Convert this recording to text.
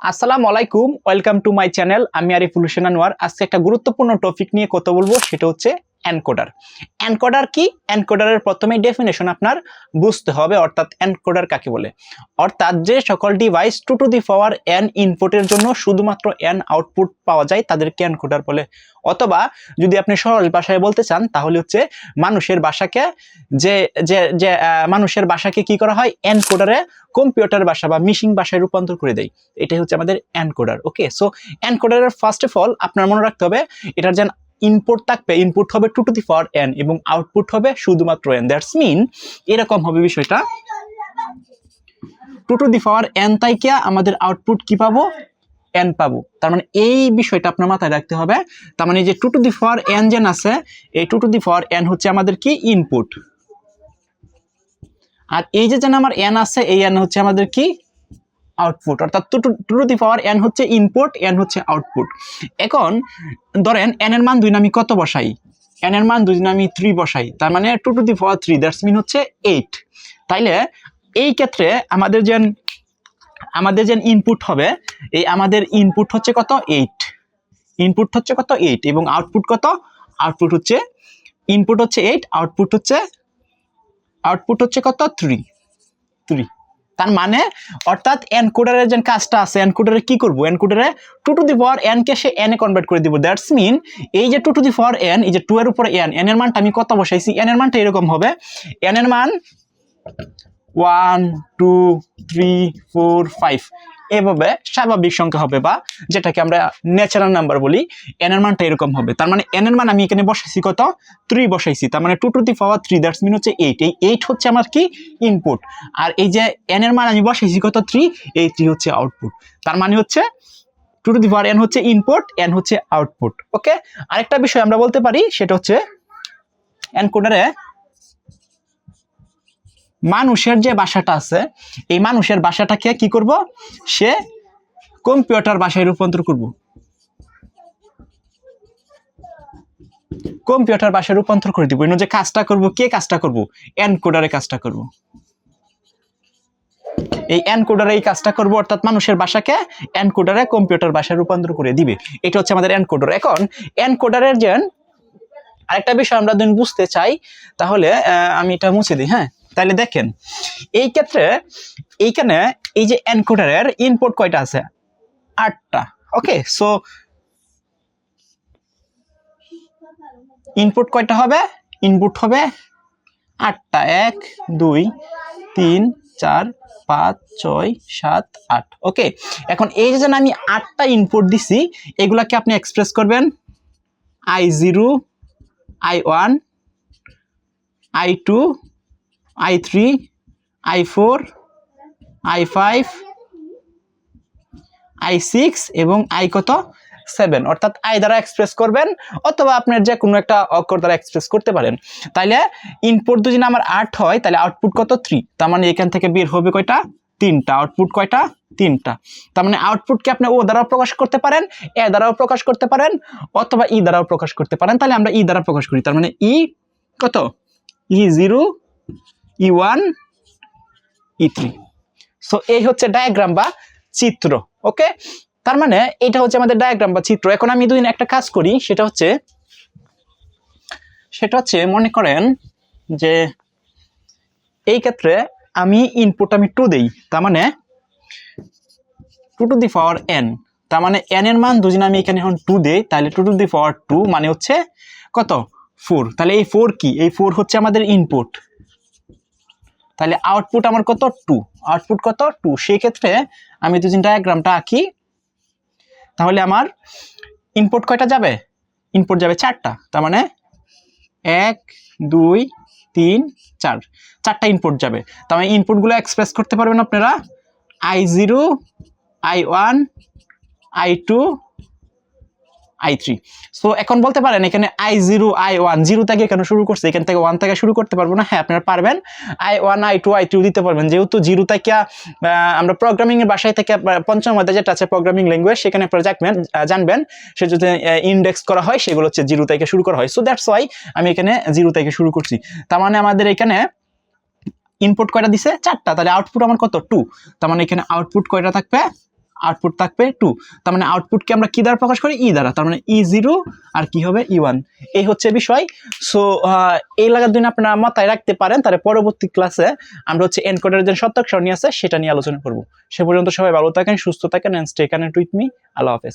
আসসালামু আলাইকুম, welcome to my channel. আমি আরিফুল হোসেন আনোয়ার। আজকে একটা গুরুত্বপূর্ণ টপিক নিয়ে কথা বলবো, সেটা হচ্ছে এনকোডার। এনকোডার কি? এনকোডারের প্রথমেই ডেফিনেশন আপনার বুঝতে হবে, অর্থাৎ এনকোডার কাকে বলে। অর্থাৎ যে সকল device 2 to the power n ইনপুটের জন্য শুধুমাত্র n আউটপুট পাওয়া যায় তাদেরকে এনকোডার বলে। অথবা যদি আপনি সহজ ভাষায় বলতে চান তাহলে হচ্ছে মানুষের ভাষাকে মানুষের ভাষাকে কি করা হয়, এনকোডারে কম্পিউটার ভাষা বা মিশিং ভাষায় রূপান্তর করে দেয়। এটাই হচ্ছে আমাদের এনকোডার। ওকে, সো এনকোডারের ফার্স্ট অফ অল আপনার মনে রাখতে হবে, এটার যেন ইনপুট থাকবে, ইনপুট হবে 2 টু দি পাওয়ার n এবং আউটপুট হবে শুধুমাত্র n। দ্যাটস মিন এরকম হবে বিষয়টা, 2 টু দি পাওয়ার n থেকে আমাদের আউটপুট কি পাবো, n পাবো। তার মানে এই বিষয়টা আপনার মাথায় রাখতে হবে। তার মানে যে 2 টু দি পাওয়ার n যেন আছে, এই 2 টু দি পাওয়ার n হচ্ছে আমাদের কি ইনপুট, আর এই যে যেন আমার n আছে, এই n হচ্ছে আমাদের কি আউটপুট। অর্থাৎ 2 টু দি পাওয়ার n হচ্ছে ইনপুট, n হচ্ছে আউটপুট। এখন ধরেন n এর মান 2 আমি কত বসাই, n এর মান 2 আমি 3 বসাই, তার মানে 2 to the power 3, that's mean হচ্ছে 8। তাইলে এই ক্ষেত্রে আমাদের যে ইনপুট হবে, এই আমাদের ইনপুট হচ্ছে কত, 8। ইনপুট হচ্ছে কত, 8, এবং আউটপুট কত, আউটপুট হচ্ছে, ইনপুট হচ্ছে 8, আউটপুট হচ্ছে কত, 3। তার মানে অর্থাৎ এনকোডারের যে কাজটা আছে, এনকোডারে কি করব, এনকোডারে 2 to the power n K say n A convert করে দিব। দ্যাটস মিন এই যে 2 টু দি পাওয়ার n, এই যে 2 এর উপরে n এর মানটা আমি কত বসাইছি, n এর মানটা এরকম হবে, n এর মান 1 2 3 4 5 এভাবে স্বাভাবিক সংখ্যা হবে, বা যেটাকে আমরা ন্যাচারাল নাম্বার বলি। n এর মানটা এরকম হবে। তার মানে n এর মান আমি এখানে বসাইছি কত, 3 বসাইছি। তার মানে 2 to the power 3, that's mean হচ্ছে 8। এই 8 হচ্ছে আমার কি ইনপুট, আর এই যে n এর মান আমি বসাইছি কত, 3, এই 3 হচ্ছে আউটপুট। তার মানে হচ্ছে 2 টু দি পাওয়ার n হচ্ছে ইনপুট, n হচ্ছে আউটপুট। ওকে, আরেকটা বিষয় আমরা বলতে পারি, সেটা হচ্ছে এনকোডারে মানুষের যে ভাষাটা আছে, এই মানুষের ভাষাটাকে কি করব, সে কম্পিউটার ভাষায় রূপান্তর করব। কম্পিউটার ভাষায় রূপান্তর করে দিব। যে কাজটা করব, কে কাজটা করব, এনকোডারে কাজটা করব। এই এনকোডারে এই কাজটা করব, অর্থাৎ মানুষের ভাষাকে এনকোডারে কম্পিউটার ভাষায় রূপান্তর করে দিবে। এটা হচ্ছে আমাদের এনকোডার। এখন এনকোডারের যে আরেকটা বিষয় আমরা যদি বুঝতে চাই, তাহলে আমি এটা মুছে দিই। হ্যাঁ, তাহলে দেখেন এই ক্ষেত্রে এইখানে এই যে এনকোডারের ইনপুট কয়টা আছে, 8টা। ওকে, সো ইনপুট কয়টা হবে, ইনপুট হবে 8টা, 1 2 3 4 5 6 7 8। ওকে, এখন এই যে আমি 8টা ইনপুট দিছি, এগুলাকে আপনি এক্সপ্রেস করবেন I0 I1 I2 I3 I4 I5 I6 এবং I কত, 7। অর্থাৎ I দ্বারা এক্সপ্রেস করবেন, অথবা আপনার যে কোনো একটা অক্ষর দ্বারা এক্সপ্রেস করতে পারেন। তাইলে ইনপুট যদি আমার 8 হয়, তাহলে আউটপুট কত, 3। তার মানে এখান থেকে বের হবে কয়টা, 3টা। আউটপুট কয়টা, 3টা। তার মানে আউটপুটকে আপনি ও দ্বারাও প্রকাশ করতে পারেন, এ দ্বারাও প্রকাশ করতে পারেন, অথবা ই দ্বারাও প্রকাশ করতে পারেন। তাহলে আমরা ই দ্বারা প্রকাশ করি। তার মানে ই কত, E0 E1 E3। সো এই হচ্ছে ডায়াগ্রাম বা চিত্র। ওকে, তার মানে এটা হচ্ছে আমাদের ডায়াগ্রাম বা চিত্র। এখন আমি দুদিন একটা কাজ করি, সেটা হচ্ছে মনে করেন যে এই ক্ষেত্রে আমি ইনপুট আমি 2 দেই, তার মানে 2 টু দি পাওয়ার n, তার মানে n এর মান দুদিন আমি এখানে এখন 2 দেই, তাহলে 2 টু দি পাওয়ার 2 মানে হচ্ছে কত, 4। তাহলে এই 4 কি, এই 4 হচ্ছে আমাদের ইনপুট। তাহলে আউটপুট আমার কত, 2। আউটপুট কত, 2। সেই ক্ষেত্রে আমি দুদিন ডায়াগ্রামটা আঁকি, তাহলে আমার ইনপুট কয়টা যাবে, ইনপুট যাবে 4টা। তার মানে 1 2 3 4, 4টা ইনপুট যাবে। তার মানে ইনপুটগুলো এক্সপ্রেস করতে পারবেন আপনারা I0 I1 I2 I3। So এখন বলতে পারেন এখানে I0 I1 0 থেকে কেন শুরু করছে, এখান থেকে 1 থেকে শুরু করতে পারবো না? হ্যাঁ, আপনারা পারবেন। I1 I2 I3 দিতে পারবেন, যেহেতু 0 থেকে আমরা প্রোগ্রামিং এর ভাষায় থেকে পঞ্চম অধ্যায় যেটা আছে প্রোগ্রামিং ল্যাঙ্গুয়েজ, সেখানে আপনারা জানবেন সে যদি ইন্ডেক্স করা হয় সেগুলো হচ্ছে 0 থেকে শুরু করা হয়। সো দ্যাটস ওয়াই আমি এখানে 0 থেকে শুরু করছি। তার মানে আমাদের এখানে ইনপুট কয়টা দিছে, 4টা। তাহলে আউটপুট আমার কত, 2। তার মানে এখানে আউটপুট কয়টা থাকবে, আউটপুট থাকবে 2। তার মানে আউটপুটকে আমরা কি দ্বারা প্রকাশ করি? ই দ্বারা। তার মানে E0 আর কি হবে E1। এই হচ্ছে বিষয়। সো এই লাগার জন্য আপনারা মাথায় রাখতে পারেন। তাহলে পরবর্তী ক্লাসে আমরা হচ্ছে এনকোডারের যে শর্তাক্ষর নিয়ে আছে সেটা নিয়ে আলোচনা করব। সে পর্যন্ত সবাই ভালো থাকেন, সুস্থ থাকেন, and stay connected with me. আল্লাহ হাফেজ।